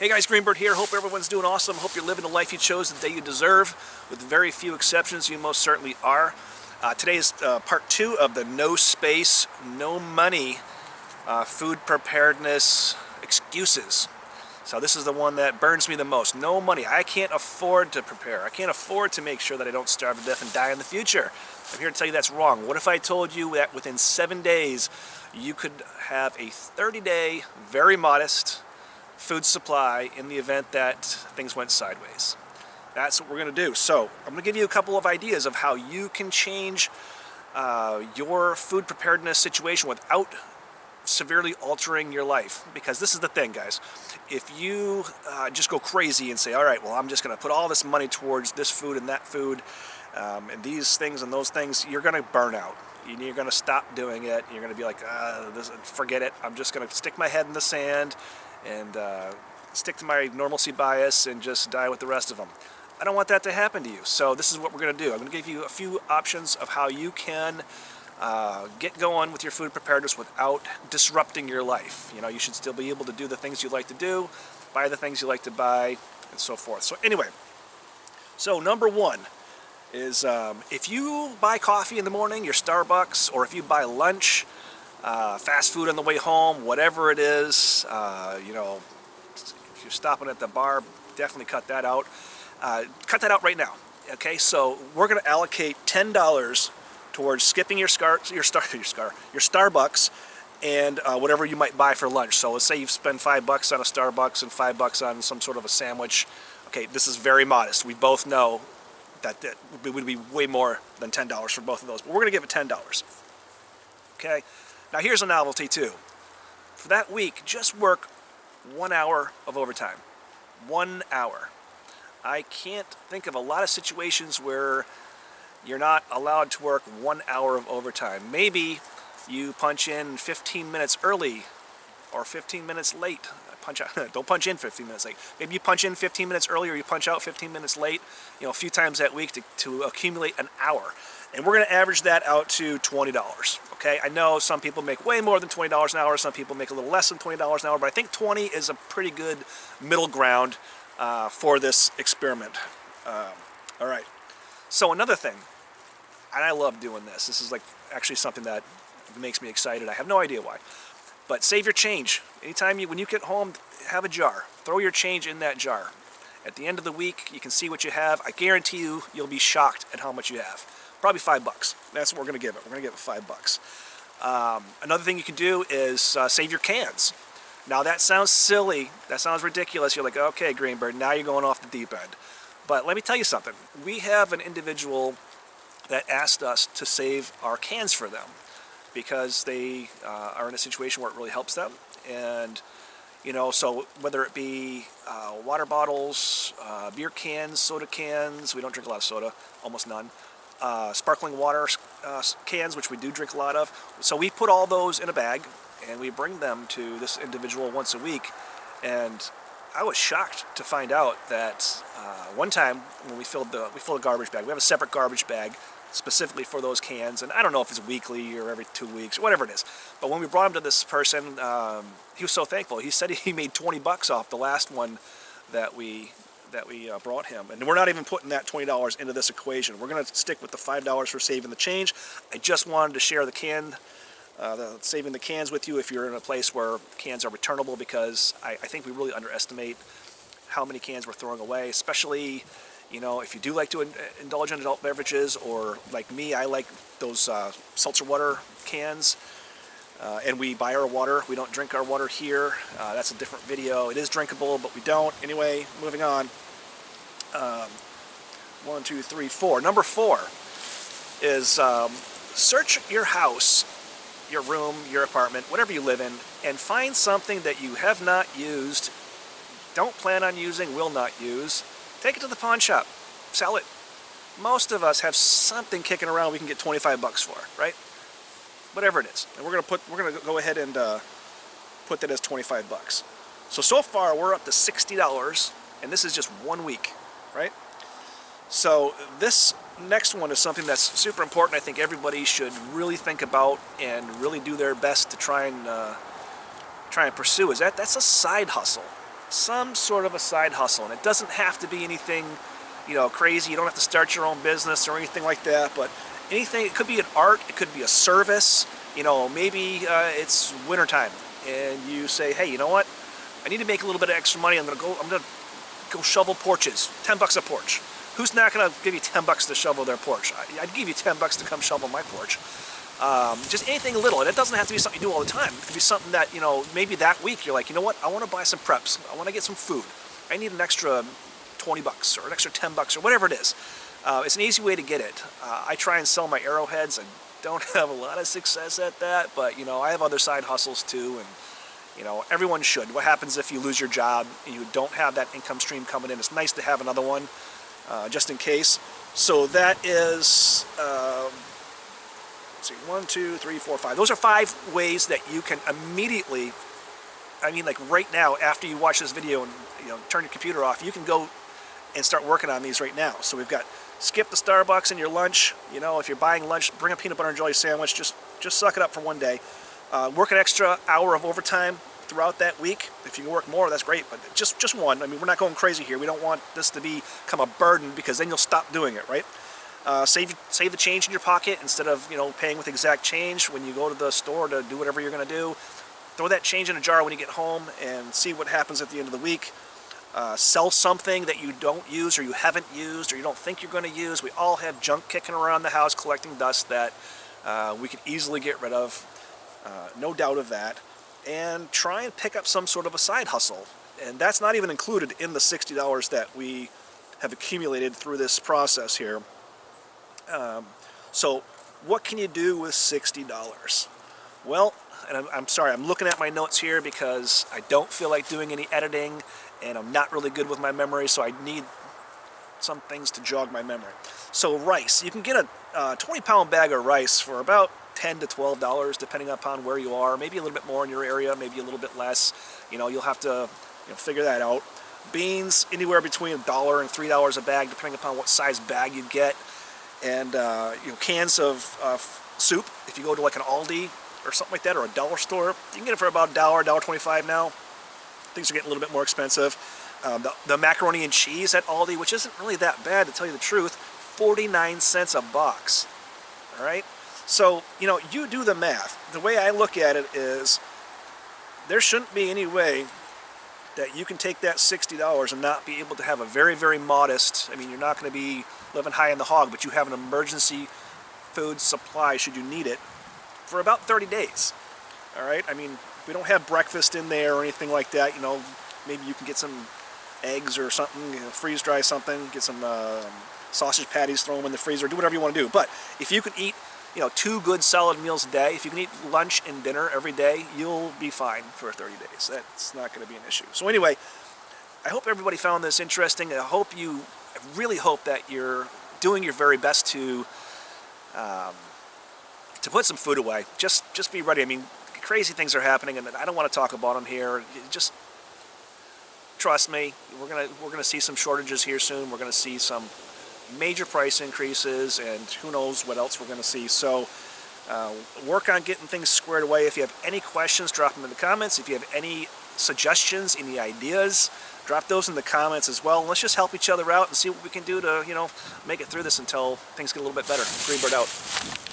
Hey guys, Greenbird here. Hope everyone's doing awesome. Hope you're living the life you chose, the day you deserve. With very few exceptions, you most certainly are. Today is part 2 of the no space, no money food preparedness excuses. So this is the one that burns me the most. No money. I can't afford to prepare. I can't afford to make sure that I don't starve to death and die in the future. I'm here to tell you that's wrong. What if I told you that within 7 days you could have a 30-day, very modest food supply in the event that things went sideways? That's what we're going to do. So I'm going to give you a couple of ideas of how you can change your food preparedness situation without severely altering your life. Because this is the thing, guys. If you just go crazy and say, all right, well, I'm just going to put all this money towards this food and that food and these things and those things, you're going to burn out. You're going to stop doing it. You're going to be like, forget it. I'm just going to stick my head in the sand and stick to my normalcy bias and just die with the rest of them. I don't want that to happen to you. So this is what we're going to do. I'm going to give you a few options of how you can get going with your food preparedness without disrupting your life. You know, you should still be able to do the things you like to do, buy the things you like to buy, and so forth. So anyway, so number one is if you buy coffee in the morning, your Starbucks, or if you buy lunch, fast food on the way home, whatever it is, you know, if you're stopping at the bar, definitely cut that out. Cut that out right now. Okay, so we're going to allocate $10 towards skipping your Starbucks and whatever you might buy for lunch. So let's say you spend $5 on a Starbucks and $5 on some sort of a sandwich. Okay, this is very modest. We both know that it would be way more than $10 for both of those, but we're going to give it $10. Okay. Now here's a novelty too. For that week, just work 1 hour of overtime. 1 hour. I can't think of a lot of situations where you're not allowed to work 1 hour of overtime. Maybe you punch in 15 minutes early or 15 minutes late. Don't punch in 15 minutes late. Maybe you punch in 15 minutes early or you punch out 15 minutes late, you know, a few times that week to accumulate an hour. And we're going to average that out to $20. Okay, I know some people make way more than $20 an hour. Some people make a little less than $20 an hour, but I think 20 is a pretty good middle ground for this experiment. All right. So another thing, and I love doing this. This is like actually something that makes me excited. I have no idea why, but save your change. Anytime when you get home, have a jar. Throw your change in that jar. At the end of the week, you can see what you have. I guarantee you, you'll be shocked at how much you have. Probably $5. That's what we're going to give it. We're going to give it $5. Another thing you can do is save your cans. Now that sounds silly. That sounds ridiculous. You're like, okay, Greenbird, now you're going off the deep end. But let me tell you something. We have an individual that asked us to save our cans for them because they are in a situation where it really helps them. And you know, so whether it be water bottles, beer cans, soda cans, we don't drink a lot of soda, almost none. Sparkling water cans, which we do drink a lot of. So we put all those in a bag and we bring them to this individual once a week. And I was shocked to find out that one time when we filled a garbage bag, we have a separate garbage bag specifically for those cans, and I don't know if it's weekly or every 2 weeks or whatever it is. But when we brought him to this person, he was so thankful. He said he made $20 off the last one that we brought him. And we're not even putting that $20 into this equation. We're going to stick with the $5 for saving the change. I just wanted to share saving the cans with you if you're in a place where cans are returnable, because I think we really underestimate how many cans we're throwing away, especially, you know, if you do like to indulge in adult beverages, or like me, I like those seltzer water cans. And we buy our water. We don't drink our water here. That's a different video. It is drinkable, but we don't. Anyway, moving on. 1, 2, 3, 4. Number 4 is search your house, your room, your apartment, whatever you live in, and find something that you have not used, don't plan on using, will not use. Take it to the pawn shop. Sell it. Most of us have something kicking around we can get $25 for, right? Whatever it is, and we're gonna go ahead and put that as $25. So far we're up to $60, and this is just 1 week, right? So this next one is something that's super important. I think everybody should really think about and really do their best to try and pursue. That's a side hustle. some sort of a side hustle. And it doesn't have to be anything, you know, crazy. You don't have to start your own business or anything like that, but anything. It could be an art, it could be a service. You know, maybe it's wintertime and you say, hey, you know what, I need to make a little bit of extra money. I'm gonna go shovel porches. 10 bucks a porch. Who's not gonna give you 10 bucks to shovel their porch? I'd give you 10 bucks to come shovel my porch. Just anything little, and it doesn't have to be something you do all the time. It could be something that, you know, maybe that week you're like, you know what, I want to buy some preps. I want to get some food. I need an extra 20 bucks or an extra 10 bucks or whatever it is. It's an easy way to get it. I try and sell my arrowheads. I don't have a lot of success at that, but, you know, I have other side hustles too, and, you know, everyone should. What happens if you lose your job and you don't have that income stream coming in? It's nice to have another one, just in case. So that is, let's see, 1, 2, 3, 4, 5. Those are 5 ways that you can immediately, I mean, like right now, after you watch this video and, you know, turn your computer off, you can go and start working on these right now. So we've got skip the Starbucks in your lunch. You know, if you're buying lunch, bring a peanut butter and jelly sandwich. Just suck it up for one day. Work an extra hour of overtime throughout that week. If you can work more, that's great, but just one. I mean, we're not going crazy here. We don't want this to become a burden, because then you'll stop doing it, right? Save the change in your pocket instead of, you know, paying with exact change when you go to the store to do whatever you're going to do. Throw that change in a jar when you get home and see what happens at the end of the week. Sell something that you don't use or you haven't used or you don't think you're going to use. We all have junk kicking around the house collecting dust that we could easily get rid of. No doubt of that. And try and pick up some sort of a side hustle. And that's not even included in the $60 that we have accumulated through this process here. So what can you do with $60? Well, and I'm sorry, I'm looking at my notes here because I don't feel like doing any editing and I'm not really good with my memory, so I need some things to jog my memory. So rice, you can get a 20-pound bag of rice for about $10 to $12, depending upon where you are. Maybe a little bit more in your area, maybe a little bit less. You know, you'll have to, you know, figure that out. Beans, anywhere between $1 and $3 a bag, depending upon what size bag you get. And you know, cans of soup, if you go to like an Aldi or something like that, or a dollar store, you can get it for about $1, $1.25 now. Things are getting a little bit more expensive. The macaroni and cheese at Aldi, which isn't really that bad to tell you the truth, 49 cents a box. All right? So, you know, you do the math. The way I look at it is there shouldn't be any way that you can take that $60 and not be able to have a very, very modest, I mean, you're not going to be living high in the hog, but you have an emergency food supply should you need it for about 30 days. All right? I mean, we don't have breakfast in there or anything like that. You know, maybe you can get some eggs or something, you know, freeze dry something, get some sausage patties, throw them in the freezer, do whatever you want to do. But if you can eat, you know, 2 good solid meals a day, if you can eat lunch and dinner every day, you'll be fine for 30 days. That's not going to be an issue. So anyway, I hope everybody found this interesting. I really hope that you're doing your very best to put some food away. Just be ready. I mean, crazy things are happening, and I don't want to talk about them here. Just trust me. We're gonna see some shortages here soon. We're gonna see some major price increases, and who knows what else we're gonna see. So work on getting things squared away. If you have any questions, drop them in the comments. If you have any suggestions, any ideas, drop those in the comments as well. And let's just help each other out and see what we can do to, you know, make it through this until things get a little bit better. Greenbird out.